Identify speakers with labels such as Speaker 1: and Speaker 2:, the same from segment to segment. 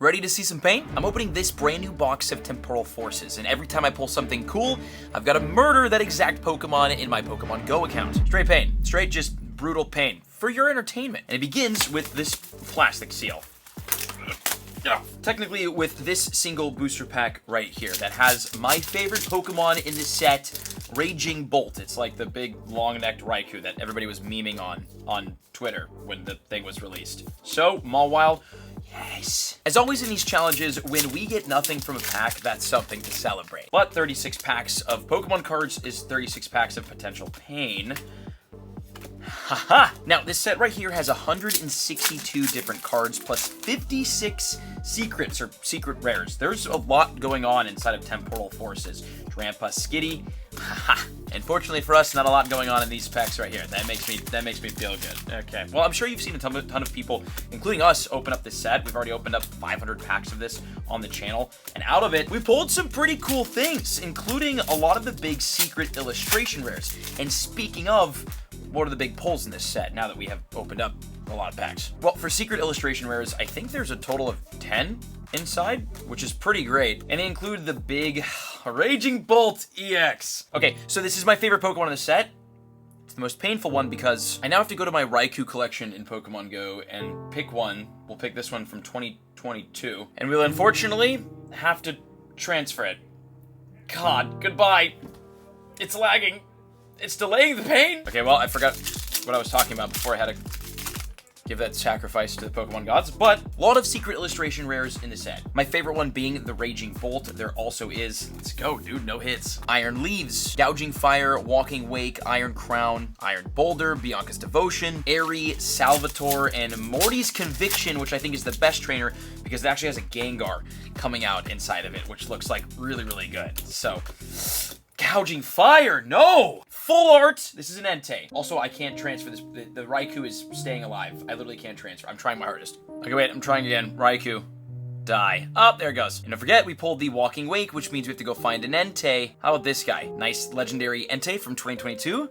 Speaker 1: Ready to see some pain? I'm opening this brand new box of Temporal Forces, and every time I pull something cool, I've got to murder that exact Pokemon in my Pokemon Go account. Straight pain. Straight just brutal pain. For your entertainment. And it begins with this plastic seal. Technically with this single booster pack right here that has my favorite Pokemon in the set, Raging Bolt. It's like the big long-necked Raikou that everybody was memeing on Twitter when the thing was released. So, Mawile, yes. As always in these challenges, when we get nothing from a pack, that's something to celebrate. But 36 packs of Pokemon cards is 36 packs of potential pain. Haha! Now, this set right here has 162 different cards plus 56 secrets or secret rares. There's a lot going on inside of Temporal Forces. Drampa, Skitty, haha. Unfortunately for us, not a lot going on in these packs right here. That makes me feel good. Okay. Well, I'm sure you've seen a ton of people, including us, open up this set. We've already opened up 500 packs of this on the channel, and out of it, we pulled some pretty cool things, including a lot of the big secret illustration rares. And speaking of, what are the big pulls in this set now that we have opened up a lot of packs? Well, for secret illustration rares, I think there's a total of 10 inside, which is pretty great. And they include the big Raging Bolt EX. Okay, so this is my favorite Pokemon in the set. It's the most painful one because I now have to go to my Raikou collection in Pokemon Go and pick one. We'll pick this one from 2022. And we'll unfortunately have to transfer it. God, goodbye. It's lagging. It's delaying the pain. Okay, well, I forgot what I was talking about before I had to give that sacrifice to the Pokemon gods, but a lot of secret illustration rares in the set. My favorite one being the Raging Bolt. There also is, let's go, dude, no hits. Iron Leaves, Gouging Fire, Walking Wake, Iron Crown, Iron Boulder, Bianca's Devotion, Airy, Salvatore, and Morty's Conviction, which I think is the best trainer because it actually has a Gengar coming out inside of it, which looks like really, really good. So, Gouging Fire, no! Full art! This is an Entei. Also, I can't transfer this. The Raikou is staying alive. I literally can't transfer. I'm trying my hardest. Okay, wait, I'm trying again. Raikou. Die. Oh, there it goes. And don't forget, we pulled the Walking Wake, which means we have to go find an Entei. How about this guy? Nice legendary Entei from 2022.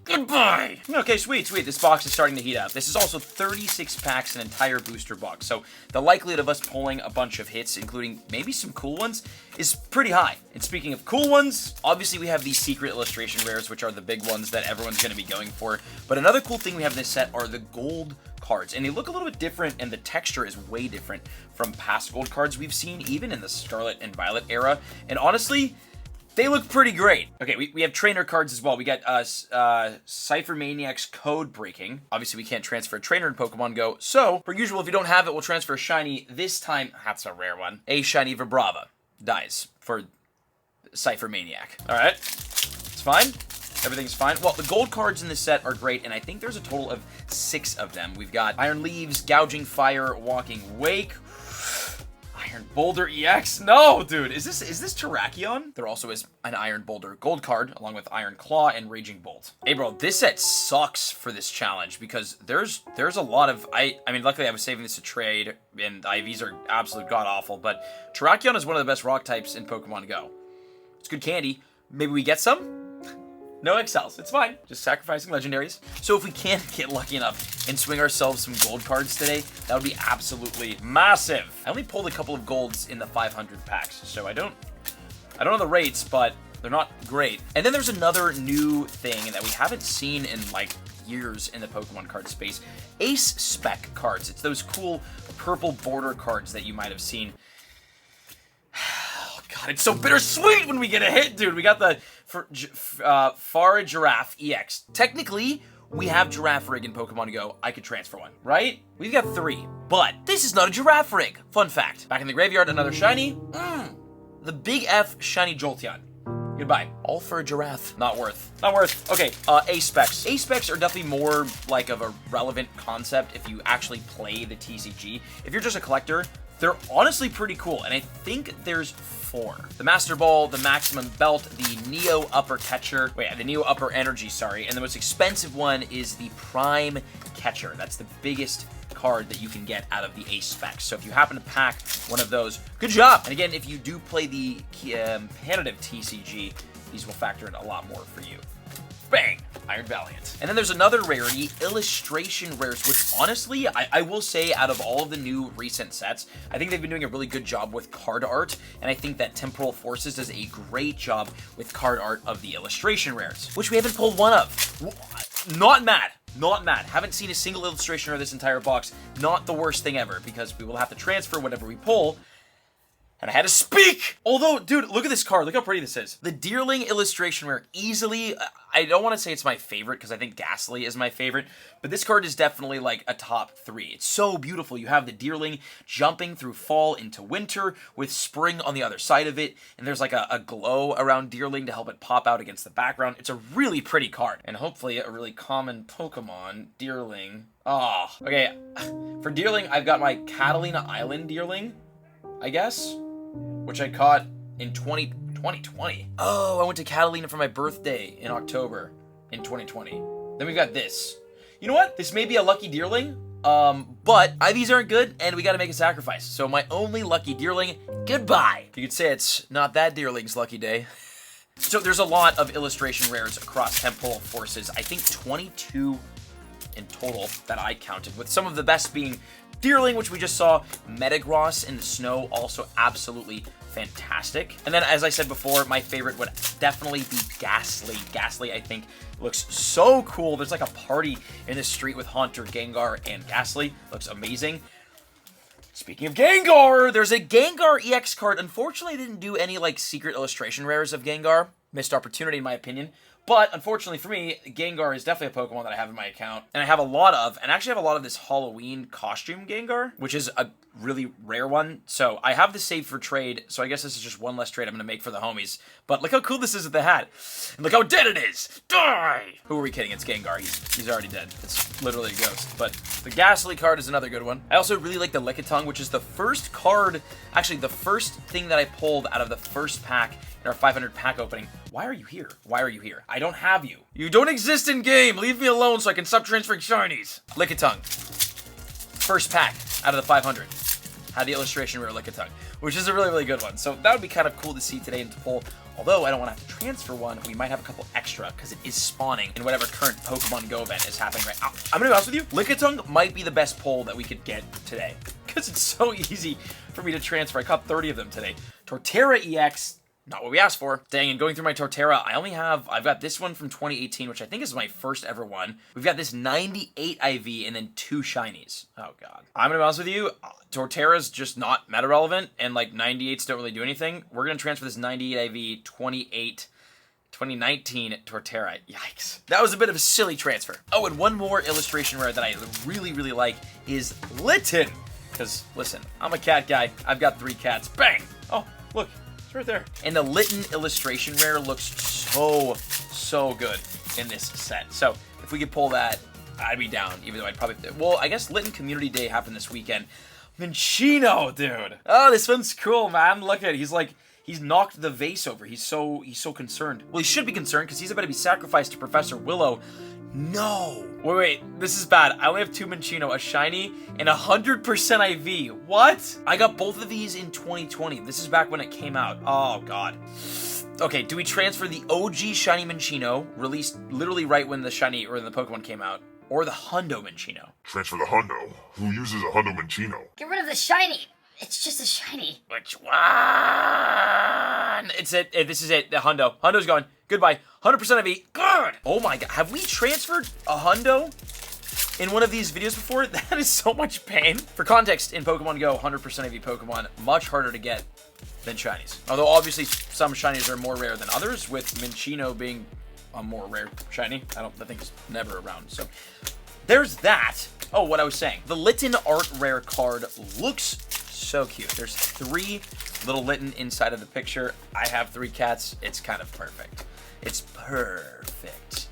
Speaker 1: Goodbye! Okay, sweet. This box is starting to heat up. This is also 36 packs, an entire booster box. So the likelihood of us pulling a bunch of hits, including maybe some cool ones, is pretty high. And speaking of cool ones, obviously we have these secret illustration rares, which are the big ones that everyone's going to be going for. But another cool thing we have in this set are the gold cards. And they look a little bit different, and the texture is way different from past gold cards we've seen, even in the Scarlet and Violet era. And honestly, they look pretty great. Okay, we have trainer cards as well. We got Cypher Maniac's Code Breaking. Obviously, we can't transfer a trainer in Pokemon Go. So, per usual, if you don't have it, we'll transfer a shiny. This time, that's a rare one. A shiny Vibrava dies for Cypher Maniac. All right, it's fine. Everything's fine. Well, the gold cards in this set are great, and I think there's a total of 6 of them. We've got Iron Leaves, Gouging Fire, Walking Wake, Iron Boulder EX? No, dude. Is this Terrakion? There also is an Iron Boulder gold card, along with Iron Claw and Raging Bolt. Hey, bro, this set sucks for this challenge because there's a lot of... I mean, luckily I was saving this to trade, and the IVs are absolute god-awful, but Terrakion is one of the best rock types in Pokemon Go. It's good candy. Maybe we get some? No XLs, it's fine. Just sacrificing legendaries. So if we can get lucky enough and swing ourselves some gold cards today, that would be absolutely massive. I only pulled a couple of golds in the 500 packs, so I don't know the rates, but they're not great. And then there's another new thing that we haven't seen in like years in the Pokemon card space. Ace Spec cards. It's those cool purple border cards that you might have seen. God, it's so bittersweet when we get a hit, dude. We got the Fara Giraffe EX. Technically, we have Giraffe Rig in Pokemon Go. I could transfer one, right? We've got 3, but this is not a Giraffe Rig. Fun fact. Back in the graveyard, another shiny. The Big F Shiny Jolteon. Goodbye. All for a giraffe. Not worth. Not worth. Okay, A-Specs. A-Specs are definitely more like of a relevant concept if you actually play the TCG. If you're just a collector, they're honestly pretty cool, and I think there's 4. The Master Ball, the Maximum Belt, the Neo Upper Catcher, the Neo Upper Energy, sorry, and the most expensive one is the Prime Catcher. That's the biggest card that you can get out of the Ace Specs. So if you happen to pack one of those, good job! And again, if you do play the competitive TCG, these will factor in a lot more for you. Bang! Iron Valiant. And then there's another rarity, illustration rares, which honestly, I will say out of all of the new recent sets, I think they've been doing a really good job with card art, and I think that Temporal Forces does a great job with card art of the illustration rares, which we haven't pulled one of. Not mad. Not mad. Haven't seen a single illustration rare this entire box. Not the worst thing ever, because we will have to transfer whatever we pull. And I had to speak! Although, dude, look at this card. Look how pretty this is. The Deerling illustration rare, easily, I don't want to say it's my favorite, because I think Ghastly is my favorite, but this card is definitely, like, a top 3. It's so beautiful. You have the Deerling jumping through fall into winter, with spring on the other side of it, and there's, like, a glow around Deerling to help it pop out against the background. It's a really pretty card, and hopefully a really common Pokemon, Deerling. Ah, oh, okay. For Deerling, I've got my Catalina Island Deerling, I guess, which I caught in 2020. Oh, I went to Catalina for my birthday in October in 2020. Then we've got this. You know what? This may be a lucky Deerling, but IVs aren't good, and we gotta make a sacrifice. So my only lucky Deerling, goodbye. You could say it's not that Deerling's lucky day. So there's a lot of illustration rares across Temporal Forces. I think 22 in total that I counted, with some of the best being Deerling, which we just saw, Metagross in the snow, also absolutely fantastic. And then, as I said before, my favorite would definitely be Ghastly. Ghastly, I think, looks so cool. There's like a party in the street with Haunter, Gengar, and Ghastly. Looks amazing. Speaking of Gengar, there's a Gengar EX card. Unfortunately, I didn't do any, like, secret illustration rares of Gengar. Missed opportunity, in my opinion. But, unfortunately for me, Gengar is definitely a Pokemon that I have in my account. And I have a lot of, and actually have a lot of this Halloween costume Gengar, which is a really rare one. So, I have this saved for trade, so I guess this is just one less trade I'm going to make for the homies. But look how cool this is with the hat. And look how dead it is! Die! Who are we kidding? It's Gengar. He's already dead. It's literally a ghost. But the Ghastly card is another good one. I also really like the Lickitung, which is the first card, actually the first thing that I pulled out of the first pack in our 500 pack opening. Why are you here? Why are you here? I don't have you. You don't exist in game. Leave me alone so I can stop transferring shinies. Lickitung. First pack out of the 500. Had the illustration rare Lickitung, which is a really, really good one. So that would be kind of cool to see today and to pull. Although I don't want to have to transfer one, we might have a couple extra because it is spawning in whatever current Pokemon Go event is happening right now. I'm going to be honest with you, Lickitung might be the best pull that we could get today because it's so easy for me to transfer. I caught 30 of them today. Torterra EX, not what we asked for. Dang, and going through my Torterra, I've got this one from 2018, which I think is my first ever one. We've got this 98 IV and then 2 shinies. Oh, God. I'm going to be honest with you, Torterra's just not meta relevant, and like 98s don't really do anything. We're going to transfer this 98 IV 2019 Torterra. Yikes. That was a bit of a silly transfer. Oh, and one more illustration rare that I really, really like is Litten. Because, listen, I'm a cat guy. I've got 3 cats. Bang! Oh, look. It's right there. And the Litten illustration rare looks so good in this set. So if we could pull that, I'd be down, even though I'd probably... Well, I guess Litten Community Day happened this weekend. Minccino, dude. Oh, this one's cool, man. Look at it. He's knocked the vase over. He's so concerned. Well, he should be concerned because he's about to be sacrificed to Professor Willow. No. Wait, this is bad. I only have 2 Minccino, a shiny, and 100% IV. What? I got both of these in 2020. This is back when it came out. Oh, God. Okay, do we transfer the OG shiny Minccino, released literally right when the shiny or the Pokemon came out, or the Hundo Minccino?
Speaker 2: Transfer the Hundo. Who uses a Hundo Minccino?
Speaker 3: Get rid of the shiny. It's just a shiny.
Speaker 1: Which one? It's it. This is it. The Hundo. Hundo's gone. Goodbye. 100% IV. Good. Oh my God. Have we transferred a Hundo in one of these videos before? That is so much pain. For context, in Pokemon Go, 100% IV Pokemon, much harder to get than shinies. Although obviously some shinies are more rare than others, with Minccino being a more rare shiny. I think it's never around. So there's that. Oh, what I was saying. The Litten art rare card looks so cute. There's 3 little Litten inside of the picture. I have 3 cats. It's kind of perfect. It's perfect.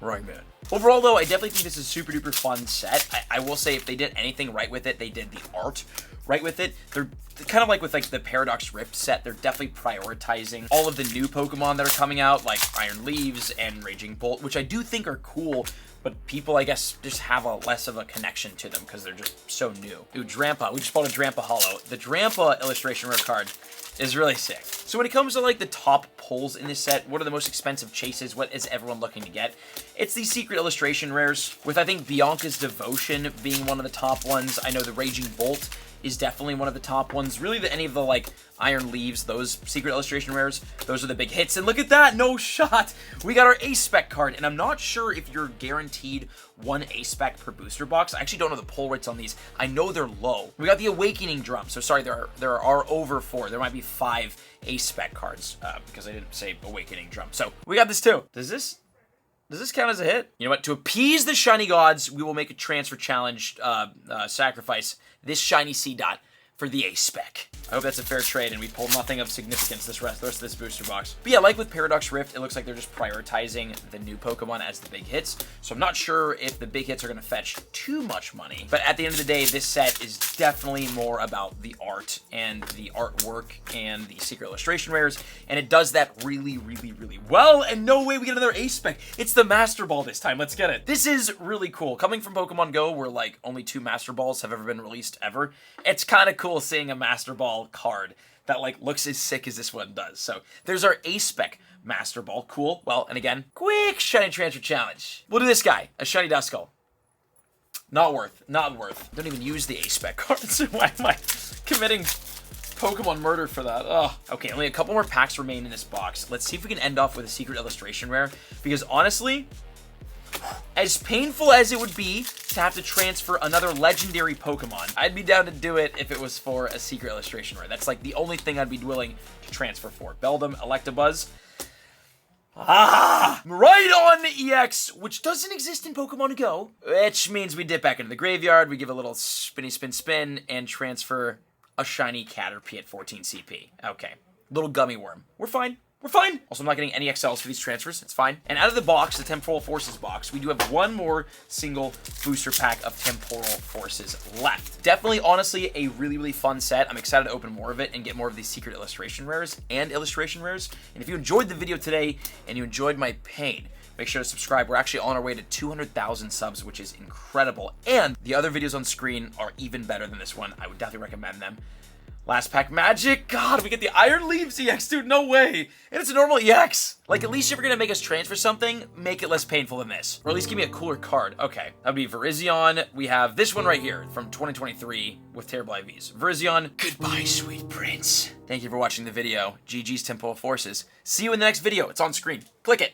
Speaker 1: Wrong moon. Overall, though, I definitely think this is a super duper fun set. I will say if they did anything right with it, they did the art right with it. They're kind of like with like the Paradox Rift set, they're definitely prioritizing all of the new Pokemon that are coming out, like Iron Leaves and Raging Bolt, which I do think are cool, but people, I guess, just have a less of a connection to them because they're just so new. Ooh, Drampa. We just bought a Drampa Hollow. The Drampa illustration rare card is really sick. So when it comes to like the top pulls in this set, what are the most expensive chases? What is everyone looking to get? It's these secret illustration rares, with I think Bianca's Devotion being one of the top ones. I know the Raging Bolt is definitely one of the top ones. Really, any of the like Iron Leaves, those secret illustration rares, those are the big hits. And look at that, no shot. We got our A-Spec card, and I'm not sure if you're guaranteed one A-Spec per booster box. I actually don't know the pull rates on these. I know they're low. We got the Awakening Drum. So sorry, there are over 4. There might be 5 A-Spec cards because I didn't say Awakening Drum. So we got this too. Does this count as a hit? You know what? To appease the shiny gods, we will make a transfer challenge sacrifice this shiny C-Dot for the A-Spec. I hope that's a fair trade and we pull nothing of significance the rest of this booster box. But yeah, like with Paradox Rift, it looks like they're just prioritizing the new Pokemon as the big hits. So I'm not sure if the big hits are going to fetch too much money. But at the end of the day, this set is definitely more about the art and the artwork and the secret illustration rares. And it does that really, really, really well. And no way we get another A-Spec. It's the Master Ball this time. Let's get it. This is really cool. Coming from Pokemon Go, where like only 2 Master Balls have ever been released ever, it's kind of cool seeing a Master Ball card that like looks as sick as this one does. So there's our A-Spec Master Ball. Cool. Well, and again, quick shiny transfer challenge. We'll do this guy, a shiny Duskull. Not worth. Don't even use the A-Spec cards. Why am I committing Pokemon murder for that? Oh. Okay, only a couple more packs remain in this box. Let's see if we can end off with a secret illustration rare, because honestly, as painful as it would be to have to transfer another legendary Pokemon, I'd be down to do it if it was for a secret illustration rare. That's like the only thing I'd be willing to transfer for. Beldum, Electabuzz. Right on EX, which doesn't exist in Pokemon Go, which means we dip back into the graveyard, we give a little spinny spin, and transfer a shiny Caterpie at 14 CP. Okay, little gummy worm. We're fine. We're fine. Also, I'm not getting any XLs for these transfers. It's fine. And out of the box, the Temporal Forces box, we do have one more single booster pack of Temporal Forces left. Definitely, honestly, a really, really fun set. I'm excited to open more of it and get more of these secret illustration rares and illustration rares. And if you enjoyed the video today and you enjoyed my pain, make sure to subscribe. We're actually on our way to 200,000 subs, which is incredible. And the other videos on screen are even better than this one. I would definitely recommend them. Last pack magic. God, we get the Iron Leaves EX, dude. No way. And it's a normal EX. Like, at least if you're going to make us transfer something, make it less painful than this. Or at least give me a cooler card. Okay. That would be Virizion. We have this one right here from 2023 with Terrible IVs. Virizion. Goodbye, sweet prince. Thank you for watching the video. GG's Temporal Forces. See you in the next video. It's on screen. Click it.